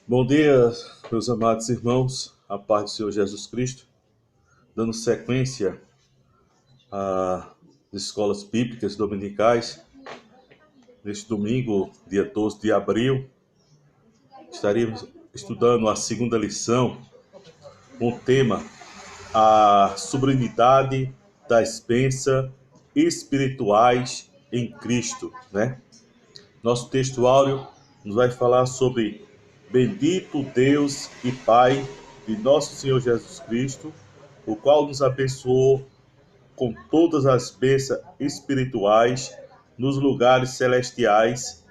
Bom dia, meus amados irmãos, a paz do Senhor Jesus Cristo, dando sequência às escolas bíblicas dominicais. Neste domingo, dia 12 de abril, estaremos estudando a segunda lição, com o tema A Sublimidade das Bênçãos Espirituais em Cristo, né? Nosso texto áureo nos vai falar sobre Bendito Deus e Pai de nosso Senhor Jesus Cristo, o qual nos abençoou com todas as bênçãos espirituais nos lugares celestiais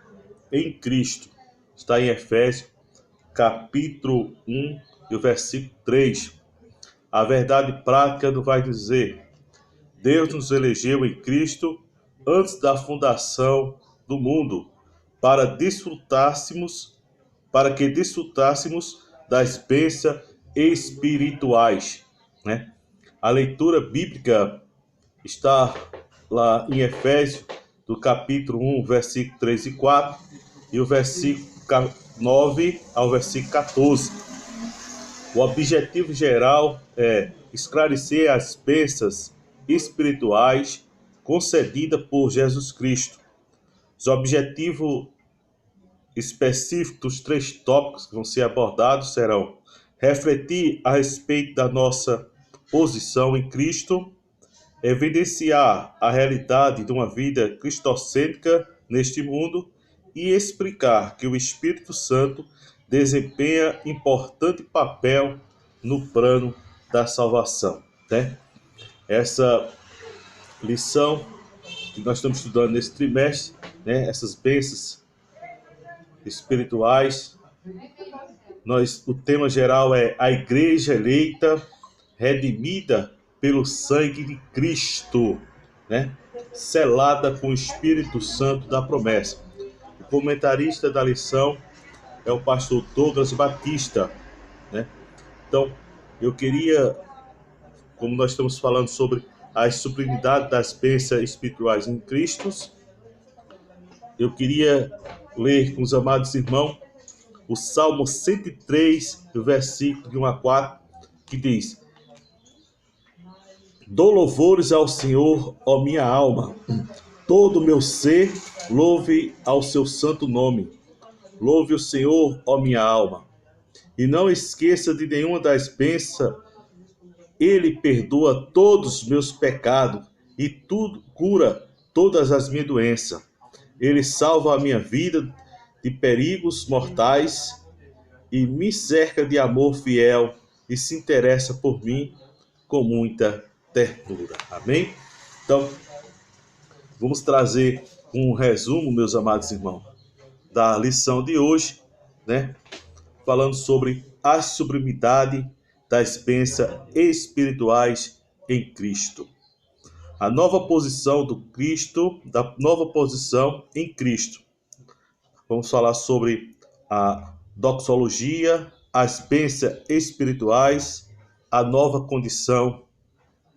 em Cristo. Está em Efésios, capítulo 1, e o versículo 3. A verdade prática nos vai dizer: Deus nos elegeu em Cristo antes da fundação do mundo, para que desfrutássemos das bênçãos espirituais, né? A leitura bíblica está lá em Efésios, do capítulo 1, versículo 3 e 4, e o versículo 9 ao versículo 14. O objetivo geral é esclarecer as bênçãos espirituais concedidas por Jesus Cristo. Os objetivos específicos dos 3 tópicos que vão ser abordados serão: refletir a respeito da nossa posição em Cristo, evidenciar a realidade de uma vida cristocêntrica neste mundo e explicar que o Espírito Santo desempenha importante papel no plano da salvação, né? Essa lição que nós estamos estudando nesse trimestre, né? Essas bênçãos espirituais. O tema geral é a igreja eleita, redimida pelo sangue de Cristo, né? Selada com o Espírito Santo da promessa. O comentarista da lição é o pastor Douglas Batista, né? Então, eu queria, como nós estamos falando sobre a sublimidade das bênçãos espirituais em Cristo, eu queria ler com os amados irmãos o Salmo 103, versículo de 1 a 4, que diz: Dou louvores ao Senhor, ó minha alma, todo o meu ser louve ao seu santo nome. Louve o Senhor, ó minha alma, e não esqueça de nenhuma das bênçãos. Ele perdoa todos os meus pecados e tudo cura todas as minhas doenças. Ele salva a minha vida de perigos mortais e me cerca de amor fiel e se interessa por mim com muita ternura. Amém? Então, vamos trazer um resumo, meus amados irmãos, da lição de hoje, né? Falando sobre a sublimidade das bênçãos espirituais em Cristo. A nova posição do Cristo, da nova posição em Cristo. Vamos falar sobre a doxologia, as bênçãos espirituais, a nova condição,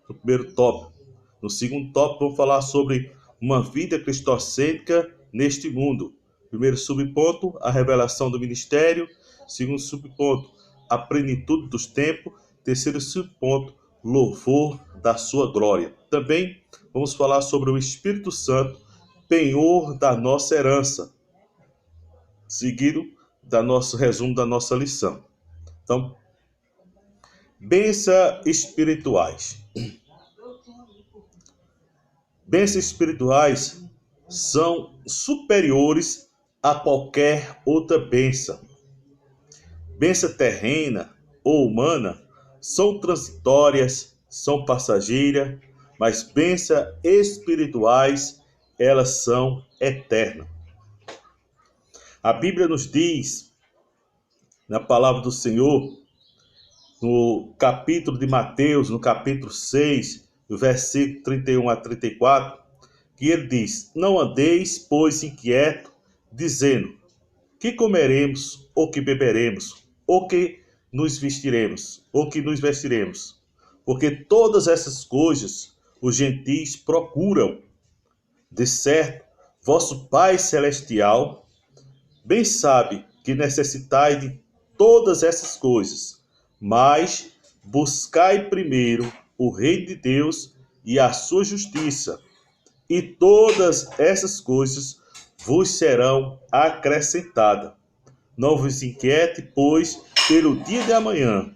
no primeiro tópico. No segundo tópico, vamos falar sobre uma vida cristocêntrica neste mundo. Primeiro subponto, a revelação do ministério. Segundo subponto, a plenitude dos tempos. Terceiro subponto, louvor da sua glória. Também vamos falar sobre o Espírito Santo, penhor da nossa herança, seguido da nosso resumo da nossa lição. Então, bênçãos espirituais. Bênçãos espirituais são superiores a qualquer outra bênção. Bênção terrena ou humana são transitórias, são passageiras, mas bênçãos espirituais, elas são eternas. A Bíblia nos diz, na palavra do Senhor, no capítulo de Mateus, no capítulo 6, no versículo 31 a 34, que ele diz: Não andeis, pois, inquieto, dizendo, que comeremos, ou que beberemos, ou que nos vestiremos, ou que nos vestiremos. Porque todas essas coisas os gentios procuram. De certo, vosso Pai Celestial bem sabe que necessitai de todas essas coisas. Mas buscai primeiro o reino de Deus e a sua justiça, e todas essas coisas vos serão acrescentadas. Não vos inquiete, pois, pelo dia de amanhã,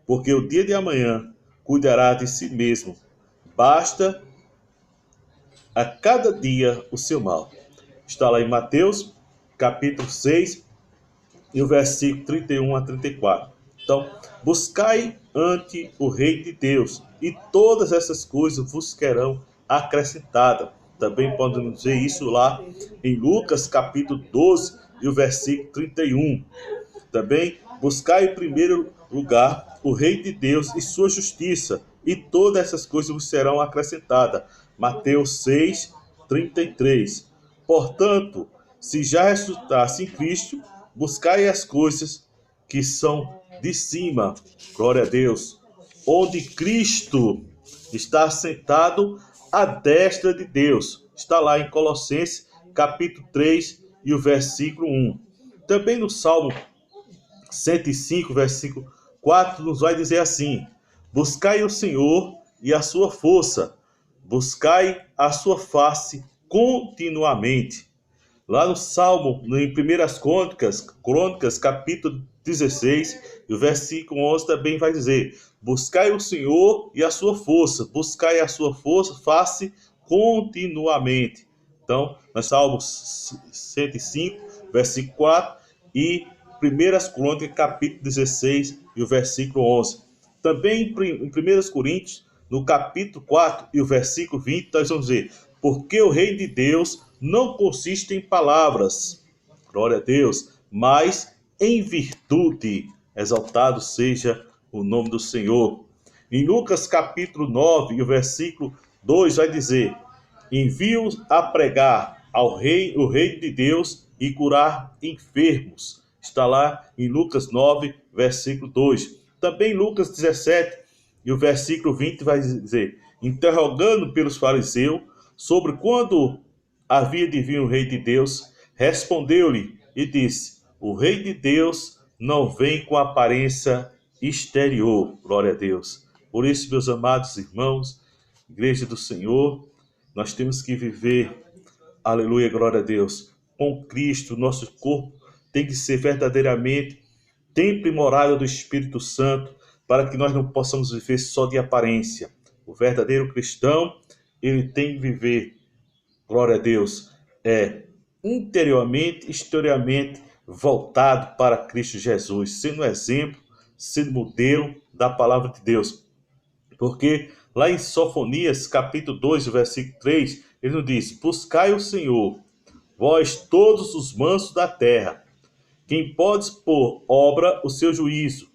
porque o dia de amanhã cuidará de si mesmo. Basta a cada dia o seu mal. Está lá em Mateus, capítulo 6, e o versículo 31 a 34. Então, buscai ante o reino de Deus, e todas essas coisas vos serão acrescentadas. Também podemos ver isso lá em Lucas, capítulo 12, e o versículo 31. Também, buscai em primeiro lugar o reino de Deus e sua justiça, e todas essas coisas vos serão acrescentadas. Mateus 6, 33. Portanto, se já ressuscitasse em Cristo, buscai as coisas que são de cima, glória a Deus, onde Cristo está sentado à destra de Deus. Está lá em Colossenses, capítulo 3 e o versículo 1. Também no Salmo 105, versículo 4, nos vai dizer assim: buscai o Senhor e a sua força, buscai a sua face continuamente. Lá no Salmo, em 1 Crônicas, capítulo 16, e o versículo 11 também vai dizer: buscai o Senhor e a sua força, buscai a sua força, face continuamente. Então, no Salmo 105, versículo 4 e 1 Crônicas, capítulo 16 e o versículo 11. Também em 1 Coríntios, no capítulo 4 e o versículo 20, nós vamos ver: porque o reino de Deus não consiste em palavras, glória a Deus, mas em virtude. Exaltado seja o nome do Senhor. Em Lucas capítulo 9 e o versículo 2 vai dizer: envio-os a pregar o reino de Deus e curar enfermos. Está lá em Lucas 9, versículo 2. Também Lucas 17 e o versículo 20 vai dizer: interrogando pelos fariseus sobre quando havia de vir o rei de Deus, respondeu-lhe e disse: o rei de Deus não vem com aparência exterior. Glória a Deus. Por isso, meus amados irmãos, igreja do Senhor, nós temos que viver, aleluia, glória a Deus, com Cristo. Nosso corpo tem que ser verdadeiramente templo e morada do Espírito Santo, para que nós não possamos viver só de aparência. O verdadeiro cristão, ele tem que viver, glória a Deus, interiormente, exteriormente voltado para Cristo Jesus, sendo exemplo, sendo modelo da palavra de Deus. Porque lá em Sofonias, capítulo 2, versículo 3, ele nos diz: buscai o Senhor, vós todos os mansos da terra, quem pode pôr obra o seu juízo.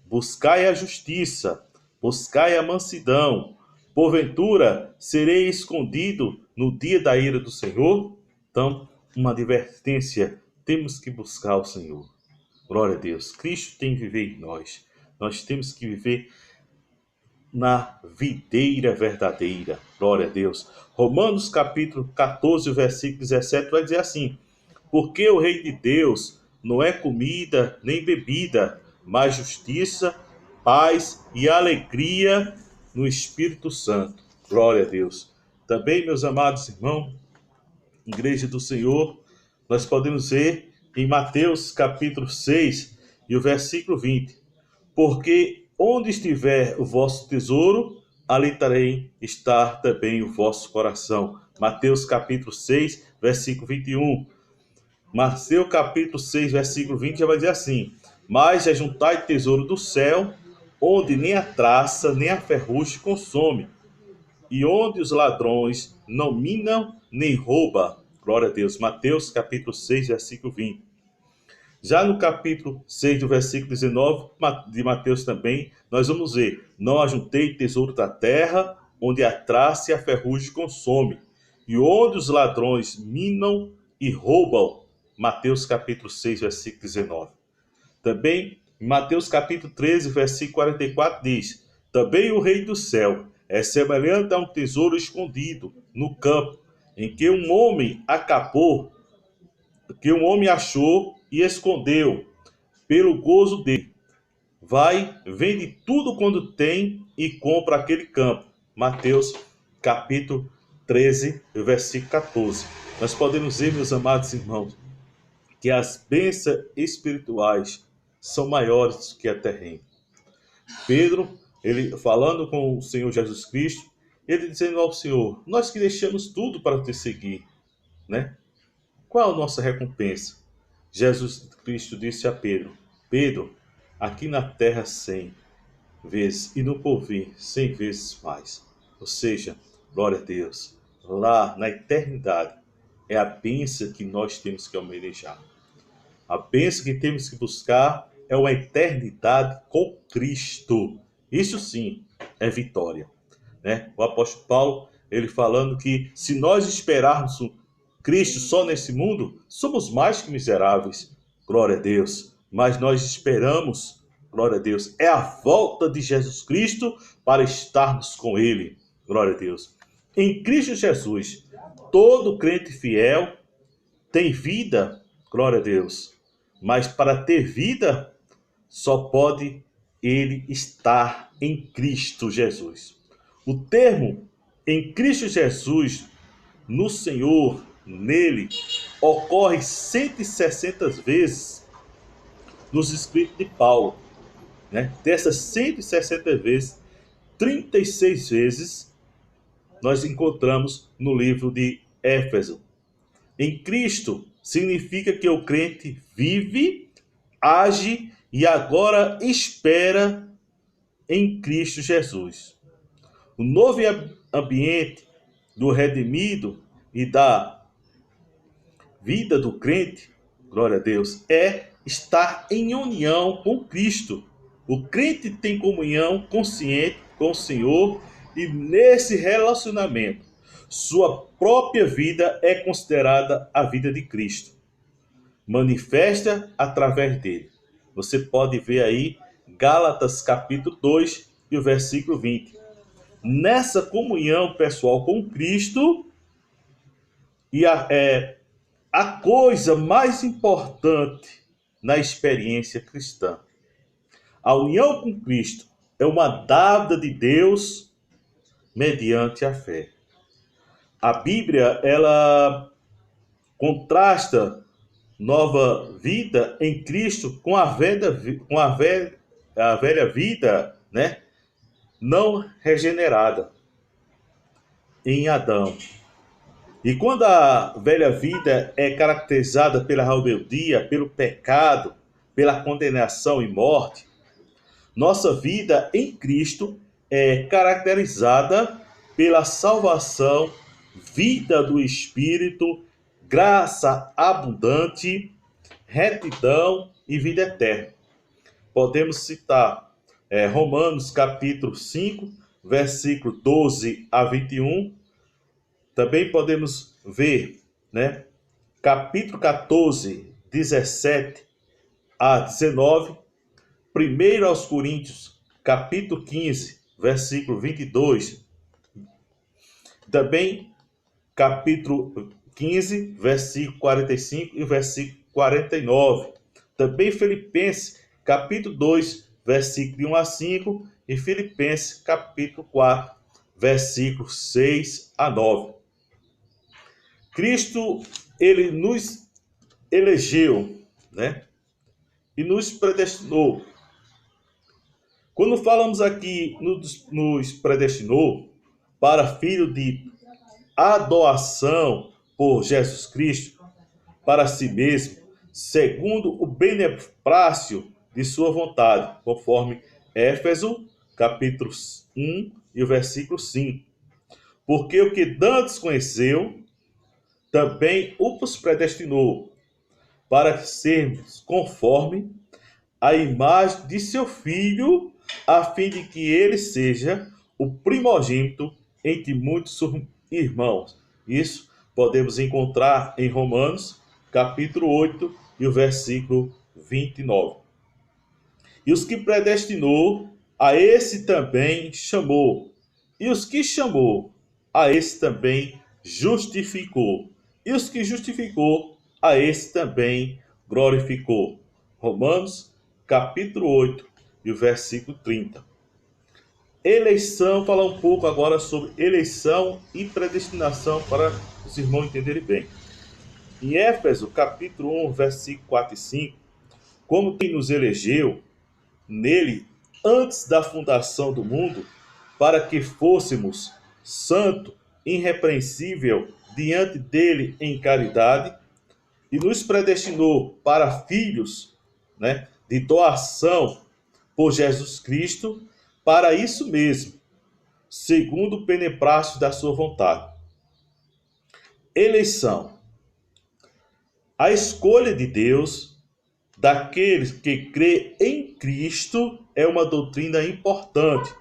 Buscai a justiça, buscai a mansidão. Porventura, serei escondido no dia da ira do Senhor? Então, uma advertência, temos que buscar o Senhor. Glória a Deus. Cristo tem que viver em nós. Nós temos que viver na videira verdadeira. Glória a Deus. Romanos capítulo 14, versículo 17 vai dizer assim: porque o reino de Deus não é comida nem bebida, mas justiça, paz e alegria no Espírito Santo. Glória a Deus. Também, meus amados irmãos, igreja do Senhor, nós podemos ver em Mateus capítulo 6 e o versículo 20: porque onde estiver o vosso tesouro, ali também está também o vosso coração. Mateus capítulo 6, versículo 21. Mateus capítulo 6, versículo 20 já vai dizer assim: mas ajuntai tesouro do céu, onde nem a traça nem a ferrugem consome, e onde os ladrões não minam nem roubam. Glória a Deus. Mateus capítulo 6, versículo 20. Já no capítulo 6, do versículo 19 de Mateus também, nós vamos ver: não ajuntei tesouro da terra, onde a traça e a ferrugem consome, e onde os ladrões minam e roubam. Mateus capítulo 6, versículo 19. Também, em Mateus capítulo 13, versículo 44, diz: também o reino do céu é semelhante a um tesouro escondido no campo, em que um homem achou e escondeu. pelo gozo dele. Vai, vende tudo quando tem e compra aquele campo. Mateus capítulo 13, versículo 14. Nós podemos ver, meus amados irmãos, que as bênçãos espirituais são maiores que a terrena. Pedro, ele falando com o Senhor Jesus Cristo, ele dizendo ao Senhor: nós que deixamos tudo para te seguir, né? Qual a nossa recompensa? Jesus Cristo disse a Pedro: Pedro, aqui na terra 100 vezes e no porvir 100 vezes mais. Ou seja, glória a Deus, lá na eternidade é a bênção que nós temos que almejar. A bênção que temos que buscar é uma eternidade com Cristo. Isso sim é vitória, né? O apóstolo Paulo, ele falando que se nós esperarmos Cristo só nesse mundo, somos mais que miseráveis. Glória a Deus. Mas nós esperamos, glória a Deus, é a volta de Jesus Cristo para estarmos com Ele. Glória a Deus. Em Cristo Jesus, todo crente fiel tem vida, glória a Deus. Mas para ter vida, só pode ele estar em Cristo Jesus. O termo em Cristo Jesus, no Senhor, nele, ocorre 160 vezes nos escritos de Paulo, né? Dessas 160 vezes, 36 vezes nós encontramos no livro de Éfeso. Em Cristo significa que o crente vive, age e agora espera em Cristo Jesus. O novo ambiente do redimido e da vida do crente, glória a Deus, é estar em união com Cristo. O crente tem comunhão consciente com o Senhor e nesse relacionamento, sua própria vida é considerada a vida de Cristo. Manifesta através dele. Você pode ver aí Gálatas capítulo 2 e o versículo 20. Nessa comunhão pessoal com Cristo, e a coisa mais importante na experiência cristã. A união com Cristo é uma dádiva de Deus mediante a fé. A Bíblia, ela contrasta nova vida em Cristo com a velha vida, né, não regenerada em Adão. E quando a velha vida é caracterizada pela rebeldia, pelo pecado, pela condenação e morte, nossa vida em Cristo é caracterizada pela salvação, vida do Espírito, graça abundante, retidão e vida eterna. Podemos citar Romanos capítulo 5, versículo 12 a 21. Também podemos ver, né, capítulo 14, 17 a 19, 1 aos Coríntios, capítulo 15, versículo 22, também capítulo 15, versículo 45 e versículo 49. Também Filipenses, capítulo 2, versículo 1 a 5 e Filipenses, capítulo 4, versículo 6 a 9. Cristo, ele nos elegeu, né? E nos predestinou. Quando falamos aqui nos predestinou para filho de adoção por Jesus Cristo para si mesmo, segundo o beneplácito de sua vontade, conforme Éfeso, capítulo 1 e o versículo 5. Porque o que dantes conheceu, também os predestinou para sermos conforme a imagem de seu Filho, a fim de que ele seja o primogênito entre muitos irmãos. Isso podemos encontrar em Romanos, capítulo 8 e o versículo 29. E os que predestinou, a esse também chamou. E os que chamou, a esse também justificou. E os que justificou, a esse também glorificou. Romanos, capítulo 8 e o versículo 30. Eleição, falar um pouco agora sobre eleição e predestinação para os irmãos entenderem bem. Em Éfeso, capítulo 1, versículo 4 e 5, como quem nos elegeu nele antes da fundação do mundo, para que fôssemos santo, irrepreensível diante dele em caridade, e nos predestinou para filhos, né, de doação por Jesus Cristo, para isso mesmo, segundo o beneplácito da sua vontade. Eleição. A escolha de Deus daqueles que crê em Cristo é uma doutrina importante,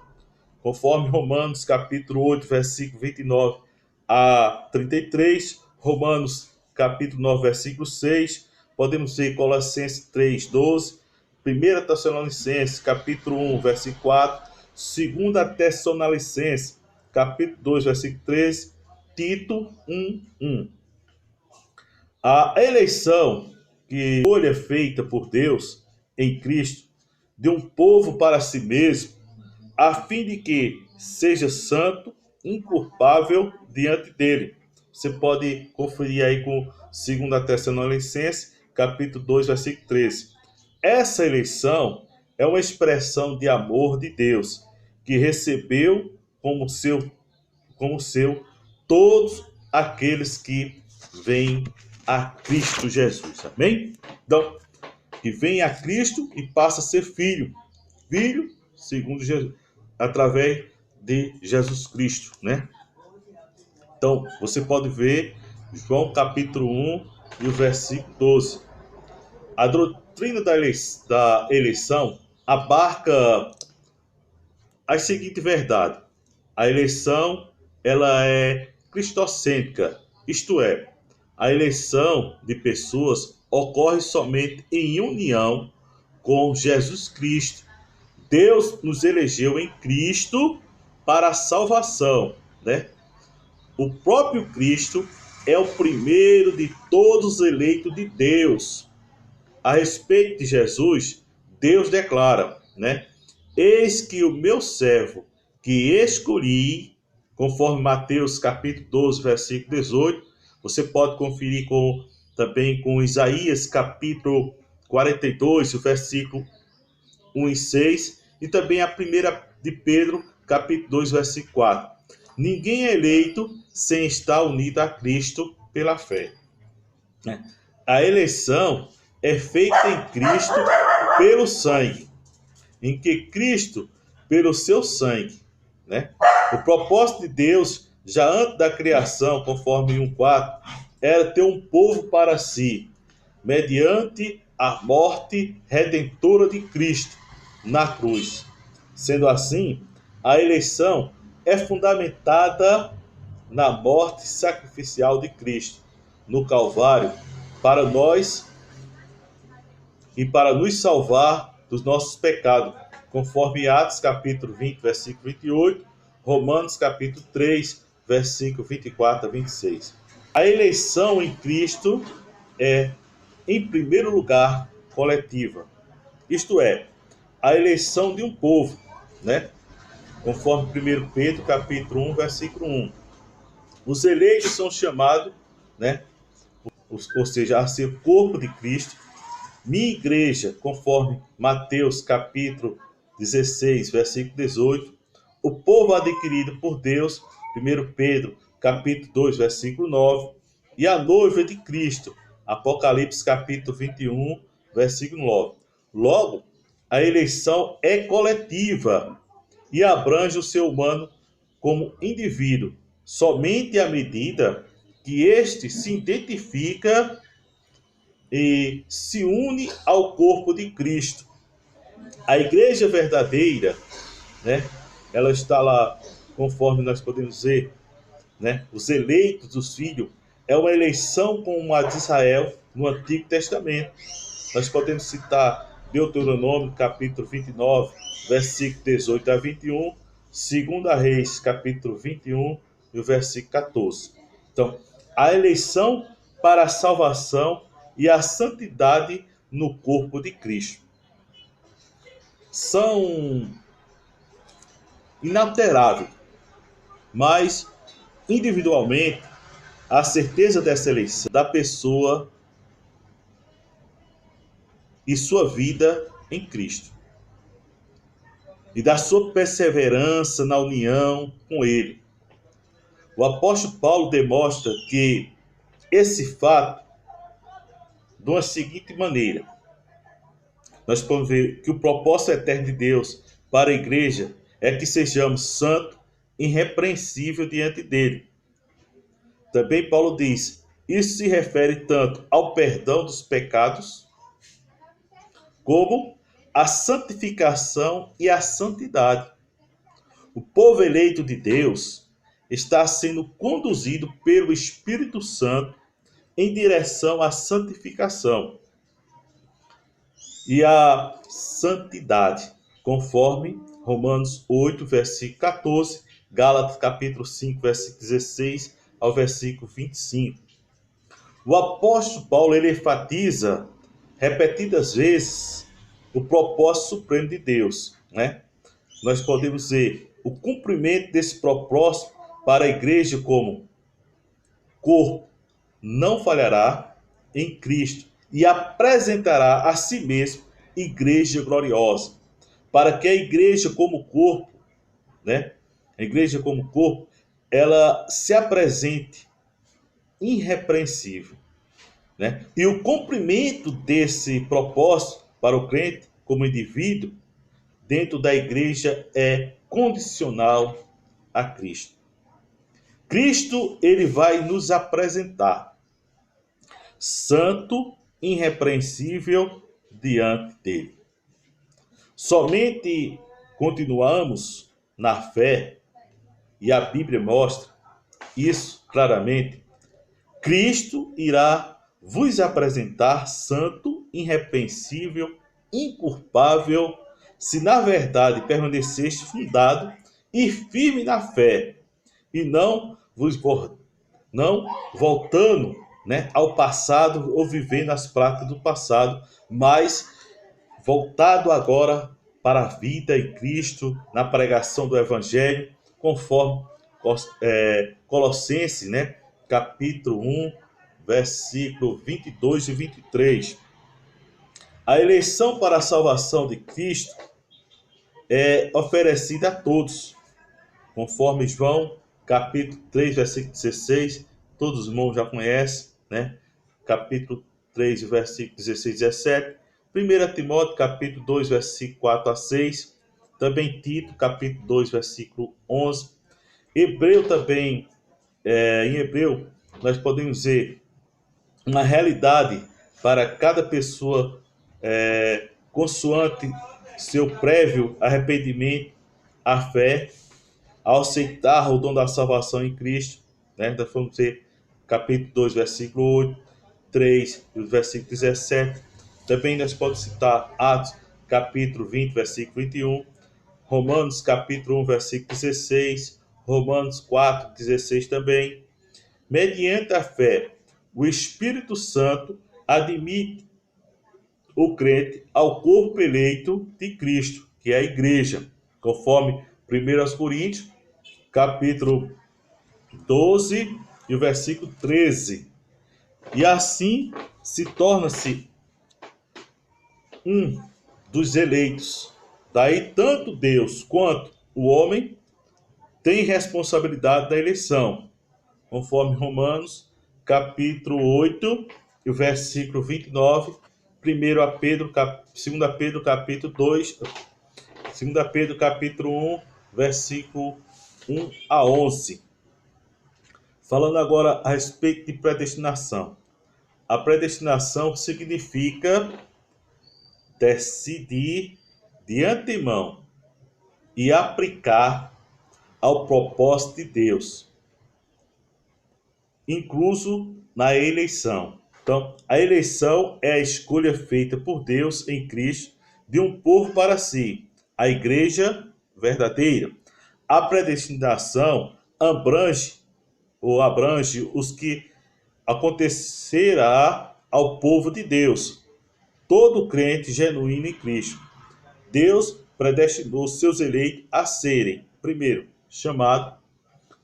conforme Romanos capítulo 8, versículo 29 a 33, Romanos capítulo 9, versículo 6, podemos ver Colossenses 3, 12, 1 Tessalonicenses capítulo 1, versículo 4, 2 Tessalonicenses capítulo 2, versículo 13, Tito 1, 1. A eleição, que escolha feita por Deus em Cristo, de um povo para si mesmo, a fim de que seja santo, inculpável diante dele. Você pode conferir aí com 2 Tessalonicenses, capítulo 2, versículo 13. Essa eleição é uma expressão de amor de Deus, que recebeu como seu todos aqueles que vêm a Cristo Jesus. Amém? Então, que vem a Cristo e passa a ser filho segundo Jesus, através de Jesus Cristo, né? Então, você pode ver João capítulo 1 e o versículo 12. A doutrina da eleição abarca a seguinte verdade: a eleição, ela é cristocêntrica, isto é, a eleição de pessoas ocorre somente em união com Jesus Cristo. Deus nos elegeu em Cristo para a salvação, né? O próprio Cristo é o primeiro de todos os eleitos de Deus. A respeito de Jesus, Deus declara, né? Eis que o meu servo que escolhi, conforme Mateus capítulo 12, versículo 18, você pode conferir também com Isaías capítulo 42, o versículo 1 e 6, e também a primeira de Pedro, capítulo 2, versículo 4. Ninguém é eleito sem estar unido a Cristo pela fé. A eleição é feita em Cristo pelo sangue, em que Cristo, pelo seu sangue, né? O propósito de Deus, já antes da criação, conforme 1:4, era ter um povo para si, mediante a morte redentora de Cristo na cruz. Sendo assim, a eleição é fundamentada na morte sacrificial de Cristo no Calvário para nós e para nos salvar dos nossos pecados, conforme Atos capítulo 20, versículo 28, Romanos capítulo 3, versículo 24 a 26. A eleição em Cristo é, em primeiro lugar, coletiva. Isto é, a eleição de um povo, né? Conforme 1 Pedro capítulo 1, versículo 1. Os eleitos são chamados, né? Ou seja, a ser corpo de Cristo. Minha igreja, conforme Mateus capítulo 16, versículo 18. O povo adquirido por Deus, 1 Pedro capítulo 2, versículo 9. E a noiva de Cristo, Apocalipse capítulo 21, versículo 9. Logo, a eleição é coletiva e abrange o ser humano como indivíduo, somente à medida que este se identifica e se une ao corpo de Cristo. A igreja verdadeira, né? Ela está lá, conforme nós podemos dizer, né? Os eleitos dos filhos é uma eleição como a de Israel no Antigo Testamento. Nós podemos citar Deuteronômio capítulo 29, versículo 18 a 21, 2 Reis capítulo 21 e o versículo 14. Então, a eleição para a salvação e a santidade no corpo de Cristo. são inalteráveis, mas individualmente a certeza dessa eleição da pessoa e sua vida em Cristo e da sua perseverança na união com Ele. O apóstolo Paulo demonstra que esse fato de uma seguinte maneira. Nós podemos ver que o propósito eterno de Deus para a igreja é que sejamos santos, irrepreensíveis diante dele. Também Paulo diz, isso se refere tanto ao perdão dos pecados, como à santificação e à santidade. O povo eleito de Deus está sendo conduzido pelo Espírito Santo em direção à santificação e à santidade, conforme Romanos 8, versículo 14, Gálatas capítulo 5, versículo 16 ao versículo 25. O apóstolo Paulo ele enfatiza repetidas vezes o propósito supremo de Deus, né? Nós podemos ver o cumprimento desse propósito para a igreja como corpo não falhará em Cristo e apresentará a si mesmo igreja gloriosa, para que a igreja como corpo, né? A igreja como corpo, ela se apresente irrepreensível, né? E o cumprimento desse propósito para o crente como indivíduo dentro da igreja é condicional a Cristo. Cristo, ele vai nos apresentar santo, irrepreensível diante dele. Somente continuamos na fé, e a Bíblia mostra isso claramente. Cristo irá vos apresentar santo, irrepreensível, inculpável, se na verdade permaneceste fundado e firme na fé, e não voltando, né, ao passado ou vivendo as práticas do passado, mas voltado agora para a vida em Cristo, na pregação do Evangelho, conforme Colossenses, né, capítulo 1, versículo 22 e 23. A eleição para a salvação de Cristo é oferecida a todos, conforme João, capítulo 3, versículo 16, todos os irmãos já conhecem, né? Capítulo 3, versículo 16 e 17. 1 Timóteo, capítulo 2, versículo 4 a 6. Também Tito, capítulo 2, versículo 11. Hebreu também, em Hebreu, nós podemos ver uma realidade para cada pessoa, consoante seu prévio arrependimento, a fé, ao aceitar o dom da salvação em Cristo, né? Então vamos ver capítulo 2, versículo 8, 3, versículo 17. Também nós podemos citar Atos, capítulo 20, versículo 21, Romanos, capítulo 1, versículo 16, Romanos 4, 16 também. Mediante a fé, o Espírito Santo admite o crente ao corpo eleito de Cristo, que é a igreja, conforme 1 Coríntios, capítulo 12 e o versículo 13. E assim se torna-se um dos eleitos. Daí tanto Deus quanto o homem têm responsabilidade da eleição, conforme Romanos, capítulo 8 e o versículo 29, 2 Pedro, capítulo 2, 2 Pedro, capítulo 1, versículo 1 a 11. Falando agora a respeito de predestinação. A predestinação significa decidir de antemão e aplicar ao propósito de Deus, incluso na eleição. Então, a eleição é a escolha feita por Deus em Cristo de um povo para si, a igreja verdadeira. A predestinação abrange os que acontecerá ao povo de Deus, todo crente genuíno em Cristo. Deus predestinou seus eleitos a serem, primeiro, chamados,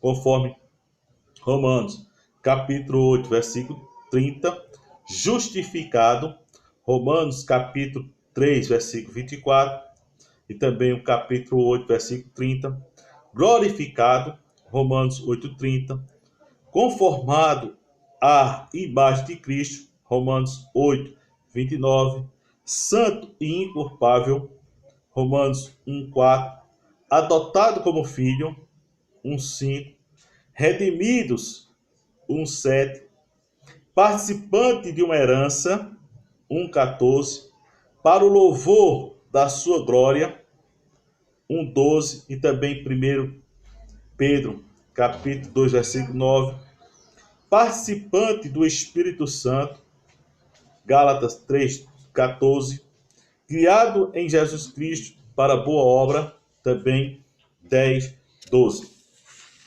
conforme Romanos, capítulo 8, versículo 30, justificado, Romanos, capítulo 3, versículo 24, e também o capítulo 8, versículo 30, glorificado, Romanos 8, 30, conformado à imagem de Cristo, Romanos 8, 29, santo e inculpável, Romanos 1, 4, adotado como filho, 1, 5, redimidos, 1, 7, participante de uma herança, 1, 14, para o louvor da sua glória, 1, 12, e também 1 Pedro, capítulo 2, versículo 9, participante do Espírito Santo, Gálatas 3, 14, criado em Jesus Cristo para boa obra, também 10, 12.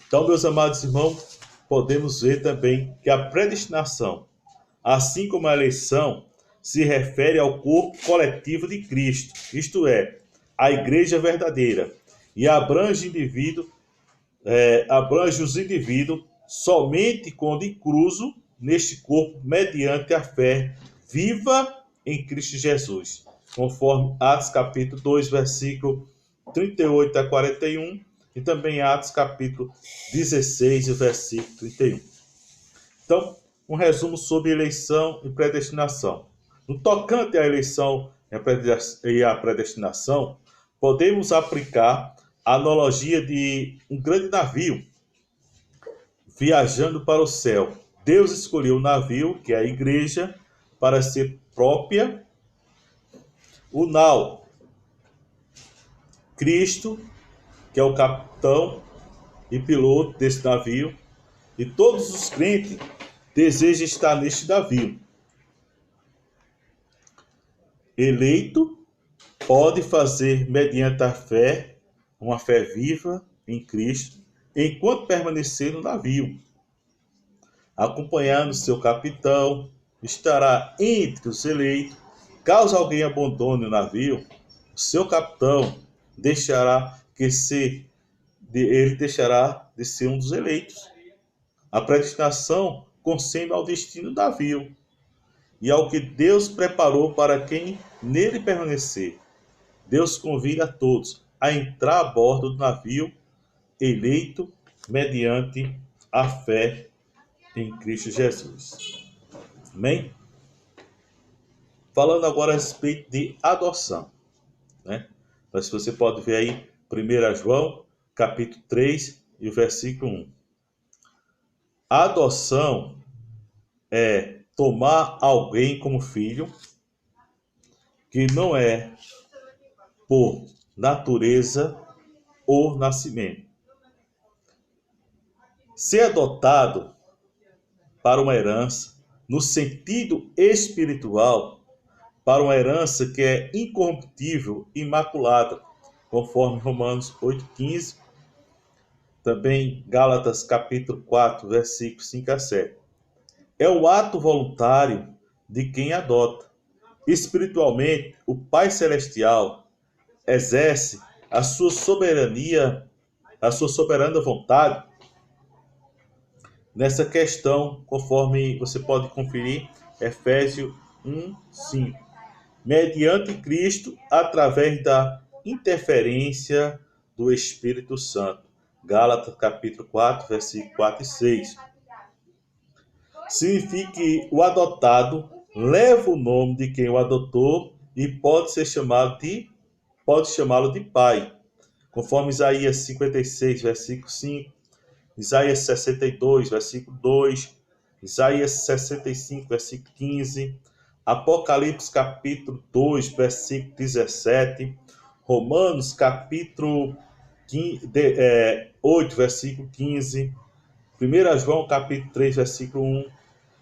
Então, meus amados irmãos, podemos ver também que a predestinação, assim como a eleição, se refere ao corpo coletivo de Cristo, isto é, a igreja verdadeira, e abrange os indivíduos somente quando incluso neste corpo mediante a fé viva em Cristo Jesus, conforme Atos capítulo 2, versículo 38 a 41, e também Atos capítulo 16, versículo 31. Então, um resumo sobre eleição e predestinação. No tocante à eleição e à predestinação, podemos aplicar a analogia de um grande navio viajando para o céu. Deus escolheu o navio, que é a igreja, para ser própria. O nau, Cristo, que é o capitão e piloto desse navio. E todos os crentes desejam estar neste navio. Eleito pode fazer, mediante a fé, uma fé viva em Cristo, enquanto permanecer no navio, acompanhando seu capitão, estará entre os eleitos. Caso alguém abandone o navio, seu capitão deixará de ser um dos eleitos. A predestinação concerne ao destino do navio e ao que Deus preparou para quem nele permanecer. Deus convida a todos a entrar a bordo do navio eleito mediante a fé em Cristo Jesus. Amém? Falando agora a respeito de adoção, né? Mas você pode ver aí 1 João, capítulo 3 e o versículo 1. A adoção é tomar alguém como filho que não é por natureza ou nascimento. Ser adotado para uma herança, no sentido espiritual, para uma herança que é incorruptível, imaculada, conforme Romanos 8,15, também Gálatas capítulo 4, versículos 5 a 7. É o ato voluntário de quem adota. Espiritualmente, o Pai Celestial exerce a sua soberania, a sua soberana vontade nessa questão, conforme você pode conferir Efésios 1, 5. Mediante Cristo, através da interferência do Espírito Santo. Gálatas capítulo 4, versículos 4 e 6. Significa que o adotado leva o nome de quem o adotou e pode chamá-lo de pai, conforme Isaías 56, versículo 5, Isaías 62, versículo 2, Isaías 65, versículo 15, Apocalipse capítulo 2, versículo 17, Romanos capítulo 8, versículo 15, 1 João capítulo 3, versículo 1,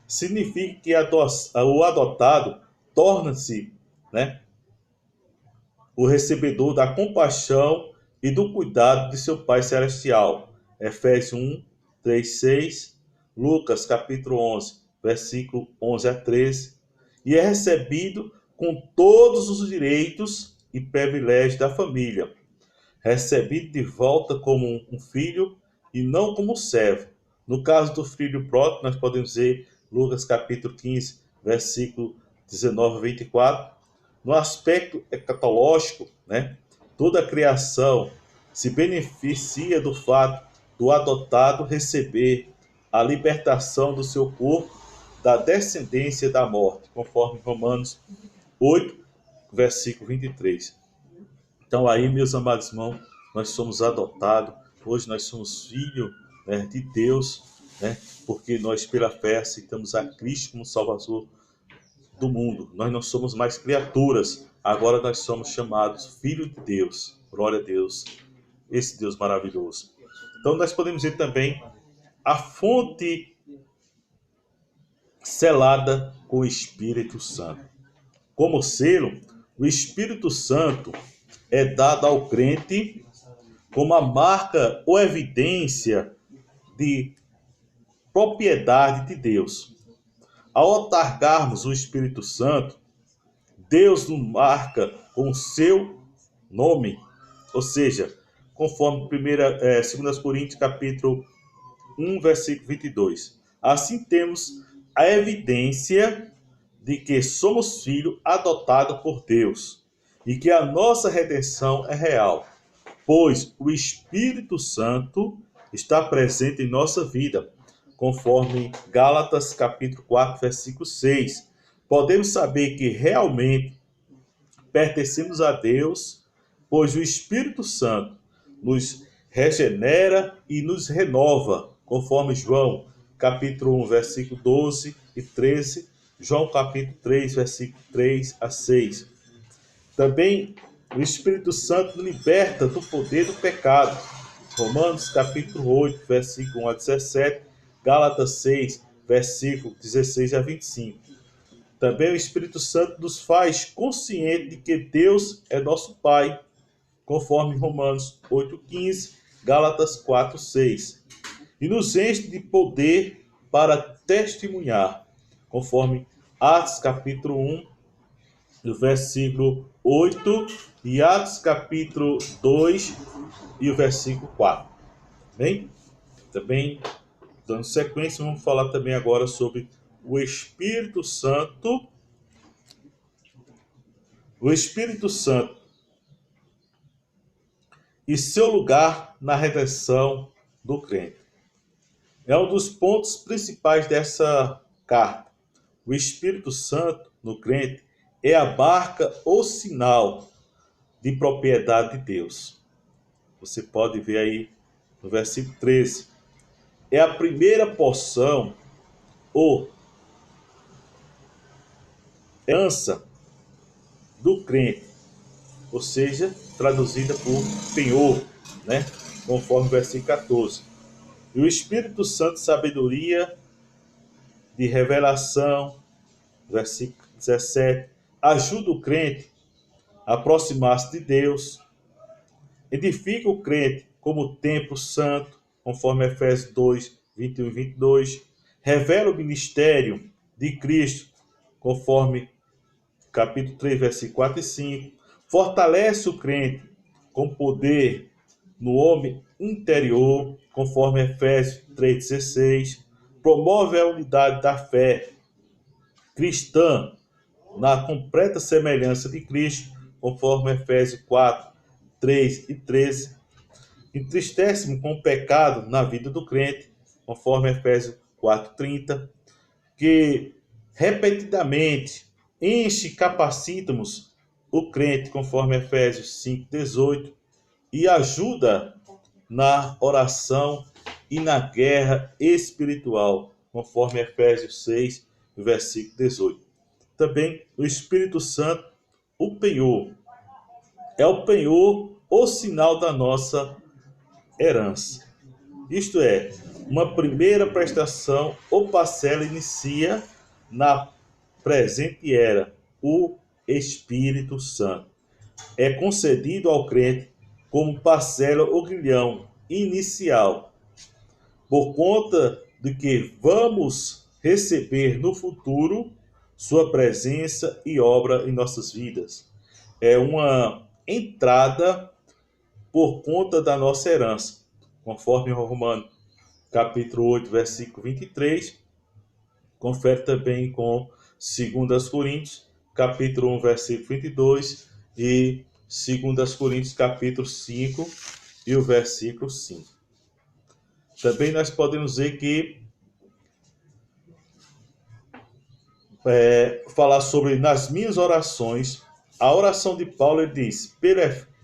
significa que o adotado torna-se, né, o recebedor da compaixão e do cuidado de seu Pai Celestial. Efésios 1, 3, 6, Lucas capítulo 11, versículo 11 a 13, e é recebido com todos os direitos e privilégios da família, recebido de volta como um filho e não como um servo. No caso do filho pródigo, nós podemos ver Lucas capítulo 15, versículo 19 a 24. No aspecto escatológico, né, toda a criação se beneficia do fato do adotado receber a libertação do seu corpo da descendência da morte, conforme Romanos 8, versículo 23. Então aí, meus amados irmãos, nós somos adotados, hoje nós somos filhos, né, de Deus, né, porque nós pela fé aceitamos a Cristo como Salvador do mundo. Nós não somos mais criaturas, agora nós somos chamados filhos de Deus. Glória a Deus, esse Deus maravilhoso. Então nós podemos ver também a fonte selada com o Espírito Santo. Como selo, o Espírito Santo é dado ao crente como a marca ou evidência de propriedade de Deus. Ao otorgarmos o Espírito Santo, Deus nos marca com o seu nome, ou seja, conforme 2 Coríntios capítulo 1, versículo 22. Assim temos a evidência de que somos filhos adotados por Deus e que a nossa redenção é real, pois o Espírito Santo está presente em nossa vida, conforme Gálatas capítulo 4, versículo 6. Podemos saber que realmente pertencemos a Deus, pois o Espírito Santo nos regenera e nos renova, conforme João capítulo 1, versículo 12 e 13, João capítulo 3, versículo 3 a 6. Também o Espírito Santo nos liberta do poder do pecado. Romanos capítulo 8, versículo 1 a 17, Gálatas 6, versículo 16 a 25. Também o Espírito Santo nos faz consciente de que Deus é nosso Pai, conforme Romanos 8,15, Gálatas 4,6. E nos enche de poder para testemunhar, conforme Atos capítulo 1, do versículo 8, e Atos capítulo 2, e o versículo 4. Bem? Também, dando sequência, vamos falar também agora sobre o Espírito Santo. O Espírito Santo e seu lugar na redenção do crente. É um dos pontos principais dessa carta. O Espírito Santo no crente é a marca ou sinal de propriedade de Deus. Você pode ver aí no versículo 13. É a primeira porção ou herança do crente, ou seja, traduzida por penhor, né? Conforme o versículo 14. E o Espírito Santo, sabedoria de revelação, versículo 17, ajuda o crente a aproximar-se de Deus, edifica o crente como templo santo, conforme Efésios 2, 21 e 22, revela o ministério de Cristo, conforme capítulo 3, versículo 4 e 5, fortalece o crente com poder no homem interior, conforme Efésios 3,16, promove a unidade da fé cristã na completa semelhança de Cristo, conforme Efésios 4, 3 e 13, entristece-me com o pecado na vida do crente, conforme Efésios 4,30, que repetidamente enche e capacitamos o crente, conforme Efésios 5,18, e ajuda na oração e na guerra espiritual, conforme Efésios 6, versículo 18. Também o Espírito Santo, o penhor. É o penhor, o sinal da nossa herança. Isto é, uma primeira prestação ou parcela inicia na presente era, o Espírito Santo. É concedido ao crente como parcela ou grilhão inicial, por conta de que vamos receber no futuro sua presença e obra em nossas vidas. é uma entrada por conta da nossa herança, conforme Romanos capítulo 8, versículo 23. Confere também com 2 Coríntios, capítulo 1, versículo 22 e 2 Coríntios, capítulo 5 e o versículo 5. Também nós podemos ver que falar sobre nas minhas orações, a oração de Paulo ele diz,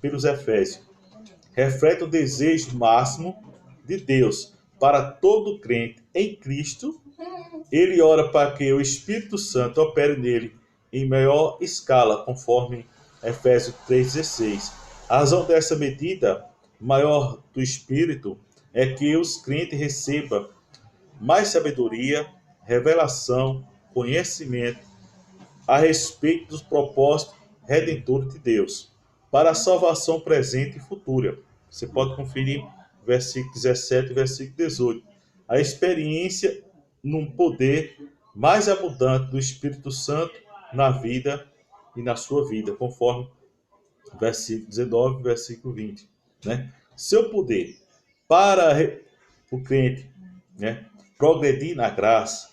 pelos Efésios, reflete o desejo máximo de Deus para todo crente em Cristo. Ele ora para que o Espírito Santo opere nele em maior escala, conforme Efésios 3,16. A razão dessa medida maior do Espírito é que os crentes recebam mais sabedoria, revelação, conhecimento a respeito dos propósitos redentores de Deus para a salvação presente e futura. Você pode conferir versículo 17 e versículo 18. A experiência num poder mais abundante do Espírito Santo na vida e na sua vida, conforme versículo 19 e versículo 20. Né? Seu poder para o crente, né, progredir na graça,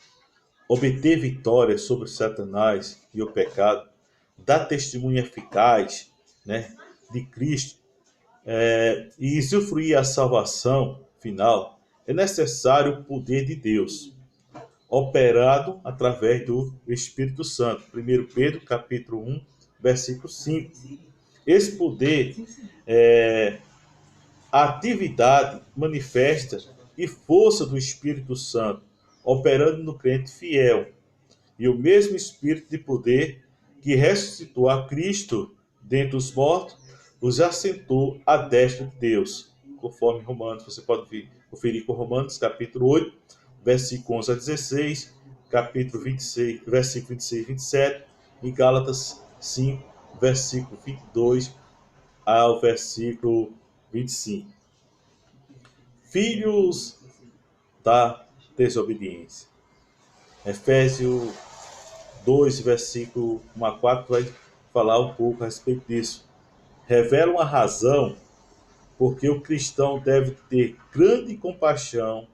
obter vitória sobre Satanás e o pecado, dar testemunho eficaz, né, de Cristo, e usufruir a salvação final, é necessário o poder de Deus, operado através do Espírito Santo. 1 Pedro, capítulo 1, versículo 5. Esse poder é a atividade manifesta e força do Espírito Santo, operando no crente fiel. E o mesmo Espírito de poder que ressuscitou a Cristo dentre os mortos, os assentou à destra de Deus. Conforme Romanos, você pode conferir com Romanos, capítulo 8, versículo 11 a 16, capítulo 26, versículo 26 e 27, e Gálatas 5, versículo 22 ao versículo 25. Filhos da desobediência. Efésios 2, versículo 1 a 4, vai falar um pouco a respeito disso. Revela uma razão porque o cristão deve ter grande compaixão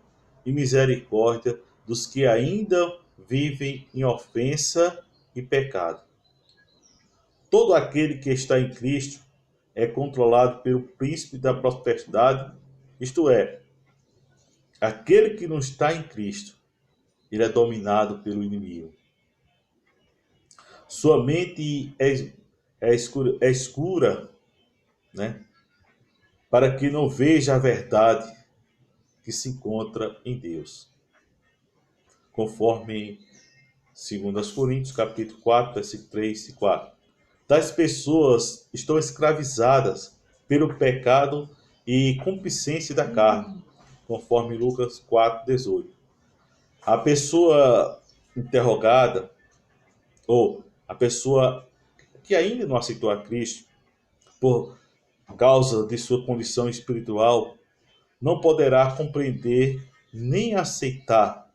e misericórdia dos que ainda vivem em ofensa e pecado. Todo aquele que está em Cristo é controlado pelo príncipe da prosperidade, isto é, aquele que não está em Cristo, ele é dominado pelo inimigo. Sua mente é escura, né? Para que não veja a verdade que se encontra em Deus. Conforme 2 Coríntios, capítulo 4, versículo 3 e 4. Tais pessoas estão escravizadas pelo pecado e concupiscência da carne, conforme Lucas 4, 18. A pessoa interrogada, ou a pessoa que ainda não aceitou a Cristo, por causa de sua condição espiritual, não poderá compreender nem aceitar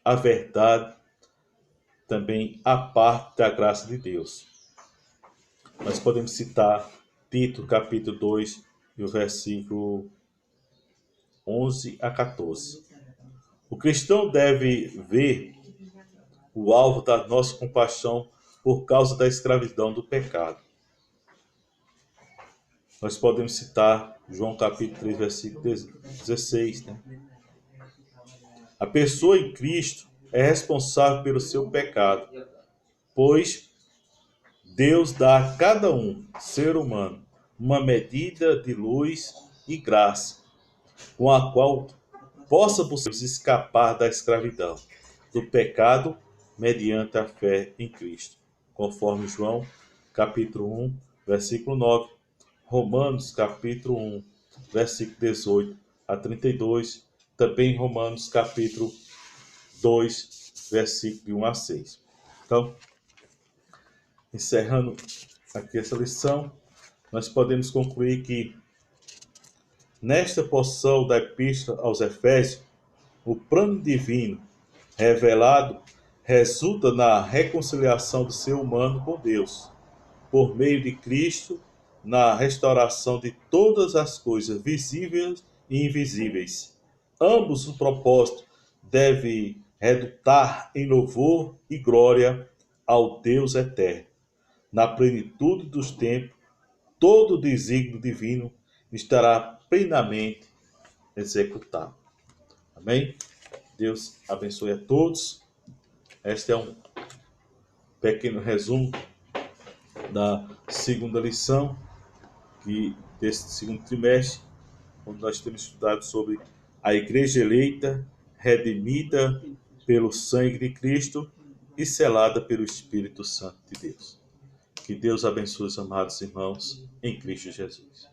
a verdade, também a parte da graça de Deus. Nós podemos citar Tito, capítulo 2, e o versículo 11 a 14. O cristão deve ver o alvo da nossa compaixão por causa da escravidão do pecado. Nós podemos citar João capítulo 3, versículo 16. Né? A pessoa em Cristo é responsável pelo seu pecado, pois Deus dá a cada ser humano, uma medida de luz e graça, com a qual possa escapar da escravidão, do pecado, mediante a fé em Cristo. Conforme João, capítulo 1, versículo 9, Romanos, capítulo 1, versículo 18 a 32, também Romanos, capítulo 2, versículo 1 a 6. Então, encerrando aqui essa lição, nós podemos concluir que nesta porção da Epístola aos Efésios, o plano divino revelado resulta na reconciliação do ser humano com Deus. por meio de Cristo, na restauração de todas as coisas visíveis e invisíveis. Ambos os propósitos devem redundar em louvor e glória ao Deus eterno. Na plenitude dos tempos, todo o desígnio divino estará plenamente executado. Amém? Deus abençoe a todos. Este é um pequeno resumo da segunda lição deste segundo trimestre, onde nós temos estudado sobre a igreja eleita, redimida pelo sangue de Cristo e selada pelo Espírito Santo de Deus. Que Deus abençoe os amados irmãos em Cristo Jesus.